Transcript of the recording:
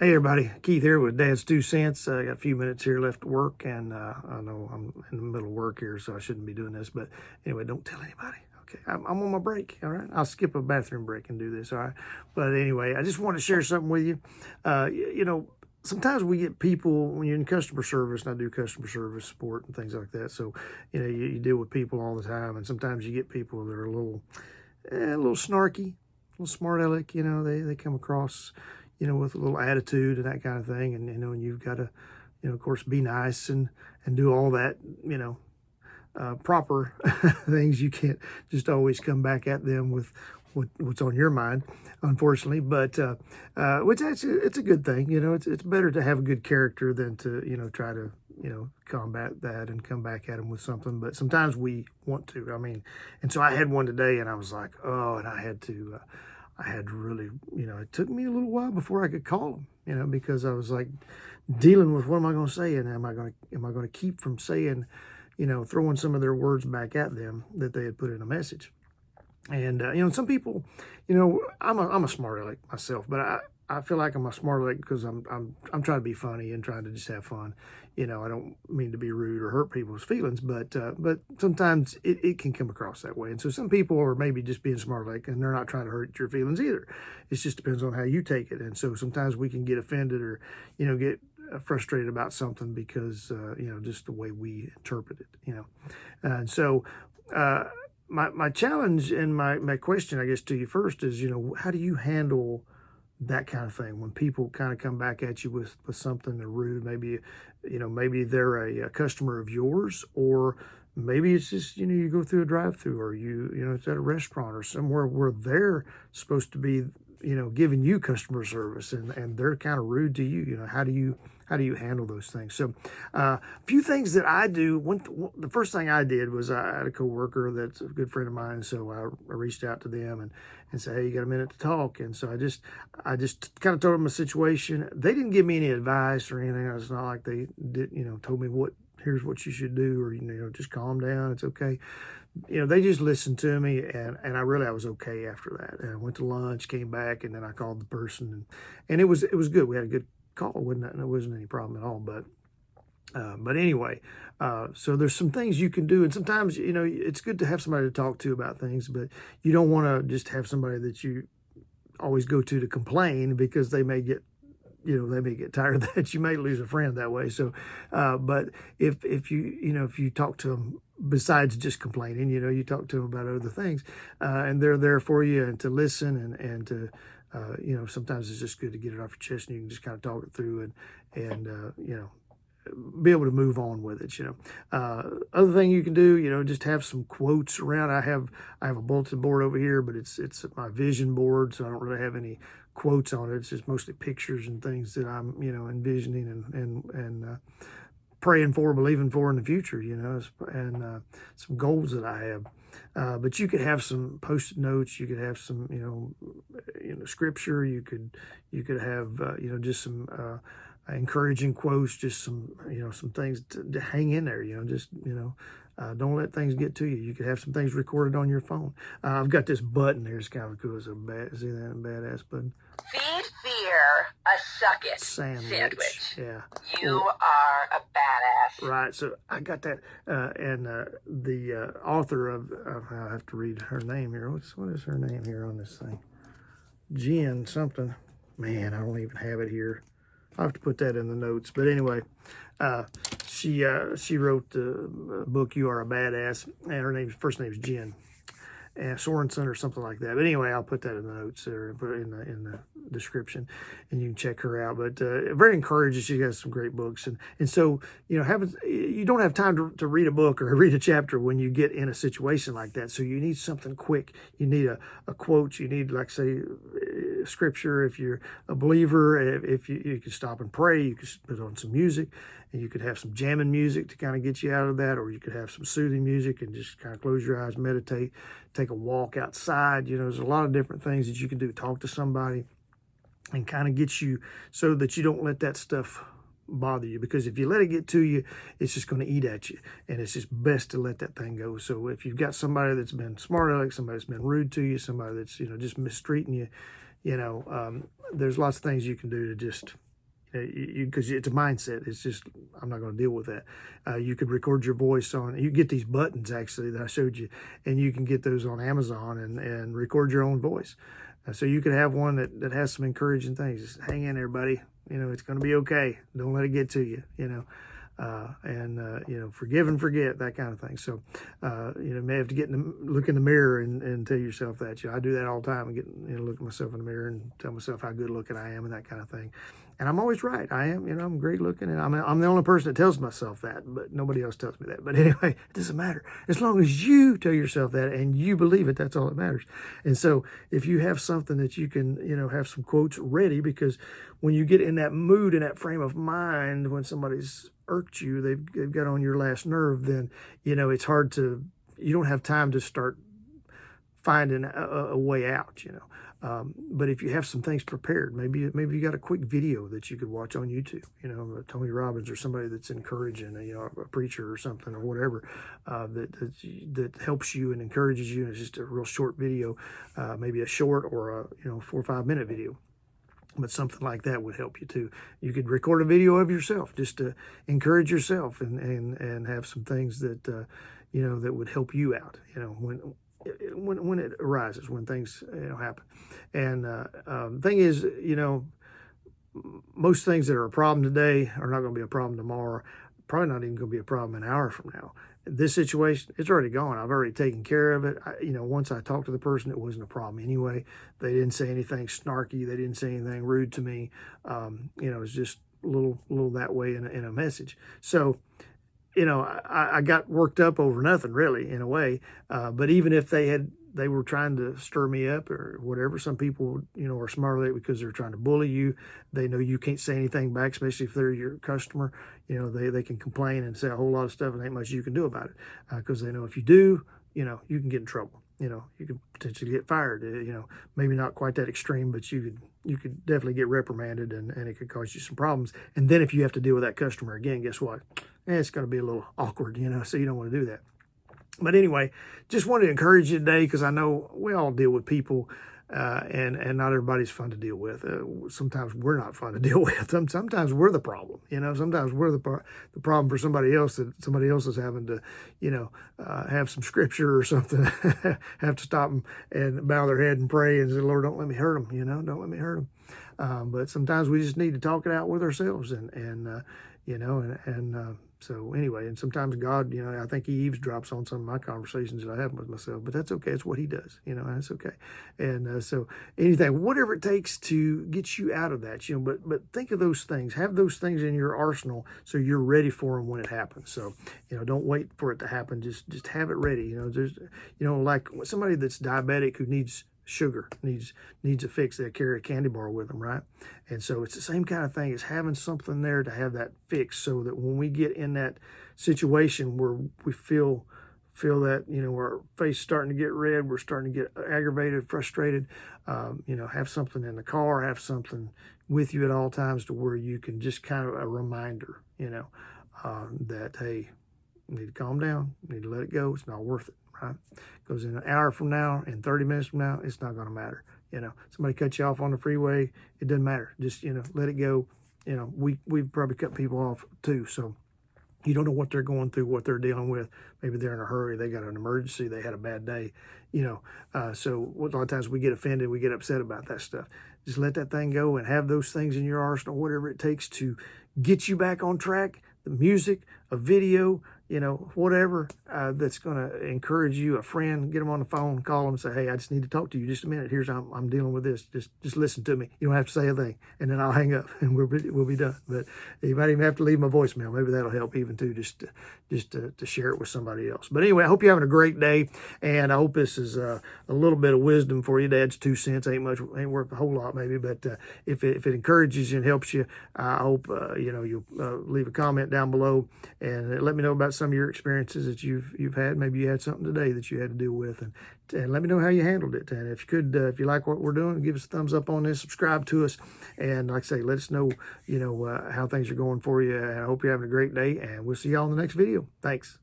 Hey everybody, Keith here with Dad's 2 Cents. I got a few minutes here left to work, and I know I'm in the middle of work here, so I shouldn't be doing this. But anyway, don't tell anybody. Okay, I'm on my break. All right, I'll skip a bathroom break and do this. All right, but anyway, I just want to share something with you. Sometimes we get people when you're in customer service, and I do customer service support and things like that. So you deal with people all the time, and sometimes you get people that are a little snarky, a little smart aleck. They come across with a little attitude and that kind of thing. And you've got to, of course, be nice and do all that, proper things. You can't just always come back at them with what's on your mind, unfortunately. But which actually, it's a good thing. It's better to have a good character than to, try to, combat that and come back at them with something. But sometimes we want to. And so I had one today, and I was like, oh, and I had to really, it took me a little while before I could call them, because I was like dealing with what am I going to say, and am I going to keep from saying, throwing some of their words back at them that they had put in a message. And some people, I'm a smart aleck myself, but I feel like I'm a smart aleck because I'm trying to be funny and trying to just have fun. I don't mean to be rude or hurt people's feelings, but sometimes it can come across that way. And so some people are maybe just being smart aleck, and they're not trying to hurt your feelings either. It just depends on how you take it. And so sometimes we can get offended or get frustrated about something because just the way we interpret it. And so my challenge and my question, I guess, to you first is, how do you handle that kind of thing when people kind of come back at you with something they're rude? Maybe they're a customer of yours, or maybe it's just, you go through a drive-through, or it's at a restaurant or somewhere where they're supposed to be, giving you customer service, and they're kind of rude to you. How do you handle those things? So a few things that I do. The first thing I did was I had a coworker that's a good friend of mine, so I reached out to them and said, hey, you got a minute to talk? And so I just kind of told them a situation. They didn't give me any advice or anything. It's not like they did, told me here's what you should do, or just calm down, it's okay. They just listened to me, and I was okay after that. And I went to lunch, came back, and then I called the person, and it was good. We had a good call, wasn't it? It wasn't any problem at all. But anyway, so there's some things you can do, and sometimes it's good to have somebody to talk to about things, but you don't want to just have somebody that you always go to complain, because they may get tired of that. You may lose a friend that way. So, but if you talk to them besides just complaining, you talk to them about other things, and they're there for you and to listen and to, sometimes it's just good to get it off your chest, and you can just kind of talk it through and be able to move on with it. Other thing you can do, just have some quotes around. I have a bulletin board over here, but it's my vision board, so I don't really have any quotes on it. It's just mostly pictures and things that I'm envisioning and praying for, believing for in the future, and some goals that I have. But you could have some post-it notes. You could have some scripture. You could have just some encouraging quotes, just some some things to hang in there. Don't let things get to you. You could have some things recorded on your phone. I've got this button here. It's kind of cool. It's see that badass button? Feed fear a shuck it sandwich. Yeah. You are a badass. Right. So I got that. And the author of, I have to read her name here. What is her name here on this thing? Jen something. Man, I don't even have it here. I'll have to put that in the notes. But anyway, she wrote the book You Are a Badass, and her first name is Jen Sorensen or something like that. But anyway, I'll put that in the notes there, put it in the description, and you can check her out. But very encouraging. She has some great books, and so you don't have time to read a book or read a chapter when you get in a situation like that. So you need something quick. You need a quote. You need, like, say, scripture. If you're a believer, if you can stop and pray, you can put on some music, and you could have some jamming music to kind of get you out of that, or you could have some soothing music and just kind of close your eyes, meditate, take a walk outside. There's a lot of different things that you can do. Talk to somebody and kind of get you so that you don't let that stuff bother you, because if you let it get to you, it's just going to eat at you, and it's just best to let that thing go. So if you've got somebody that's been smart aleck, somebody that's been rude to you, somebody that's just mistreating you, there's lots of things you can do to just Because it's a mindset. It's just, I'm not going to deal with that. You could record your voice on, you get these buttons actually that I showed you, and you can get those on Amazon and record your own voice. So you could have one that has some encouraging things. Just hang in there, buddy. It's going to be okay. Don't let it get to you, forgive and forget, that kind of thing. So, may have to look in the mirror and tell yourself that. I do that all the time. I look at myself in the mirror and tell myself how good looking I am and that kind of thing. And I'm always right. I am, I'm great looking, and I'm the only person that tells myself that, but nobody else tells me that. But anyway, it doesn't matter. As long as you tell yourself that and you believe it, that's all that matters. And so if you have something that you can, have some quotes ready, because when you get in that mood, in that frame of mind, when somebody's irked you, they've got on your last nerve, then, it's hard to, you don't have time to start finding a way out, but if you have some things prepared, maybe you got a quick video that you could watch on YouTube, Tony Robbins or somebody that's encouraging, a preacher or something or whatever, that helps you and encourages you. And it's just a real short video, maybe a short or a 4 or 5 minute video. But something like that would help you too. You could record a video of yourself just to encourage yourself and have some things that that would help you out. When it arises, when things happen. And thing is, most things that are a problem today are not going to be a problem tomorrow. Probably not even going to be a problem an hour from now. This situation, it's already gone. I've already taken care of it. Once I talked to the person, it wasn't a problem anyway. They didn't say anything snarky. They didn't say anything rude to me. It was just a little that way in a message. So, I got worked up over nothing really, in a way. But even if they were trying to stir me up or whatever, some people, are smarter because they're trying to bully you. They know you can't say anything back, especially if they're your customer. They can complain and say a whole lot of stuff and ain't much you can do about it. Because they know if you do, you can get in trouble. You could potentially get fired. Maybe not quite that extreme, but you could definitely get reprimanded, and it could cause you some problems. And then if you have to deal with that customer again, guess what? It's going to be a little awkward, so you don't want to do that. But anyway, just wanted to encourage you today, because I know we all deal with people, and not everybody's fun to deal with. Sometimes we're not fun to deal with. Sometimes we're the problem. Sometimes we're the problem for somebody else, that somebody else is having to, have some scripture or something, have to stop them and bow their head and pray and say, Lord, don't let me hurt them. Don't let me hurt them. But sometimes we just need to talk it out with ourselves, so anyway, and sometimes God, I think he eavesdrops on some of my conversations that I have with myself, but that's okay. It's what he does, and that's okay. And so anything, whatever it takes to get you out of that, but think of those things, have those things in your arsenal so you're ready for them when it happens. So, don't wait for it to happen. Just have it ready. There's, like somebody that's diabetic who needs sugar, needs a fix, they carry a candy bar with them, right? And so it's the same kind of thing as having something there to have that fix, so that when we get in that situation where we feel that, our face starting to get red, we're starting to get aggravated, frustrated, have something in the car, have something with you at all times to where you can just kind of a reminder, that, hey, you need to calm down, you need to let it go, it's not worth it. Right? Because in an hour from now, in 30 minutes from now, it's not going to matter. Somebody cuts you off on the freeway, it doesn't matter. Just, let it go. We've probably cut people off too. So you don't know what they're going through, what they're dealing with. Maybe they're in a hurry, they got an emergency, they had a bad day, so a lot of times we get offended, we get upset about that stuff. Just let that thing go and have those things in your arsenal, whatever it takes to get you back on track. The music, a video, whatever that's going to encourage you, a friend, get them on the phone, call them, say, hey, I just need to talk to you just a minute. Here's how I'm dealing with this. Just listen to me. You don't have to say a thing. And then I'll hang up and we'll be done. But you might even have to leave my voicemail. Maybe that'll help even too, just to share it with somebody else. But anyway, I hope you're having a great day. And I hope this is a little bit of wisdom for you. Dad's 2 cents ain't worth a whole lot maybe. But if it encourages you and helps you, I hope, you'll leave a comment down below and let me know about some of your experiences that you've had. Maybe you had something today that you had to deal with, and let me know how you handled it. And if you could, if you like what we're doing, give us a thumbs up on this, subscribe to us, and like I say, let us know, how things are going for you. And I hope you're having a great day, and we'll see y'all in the next video. Thanks.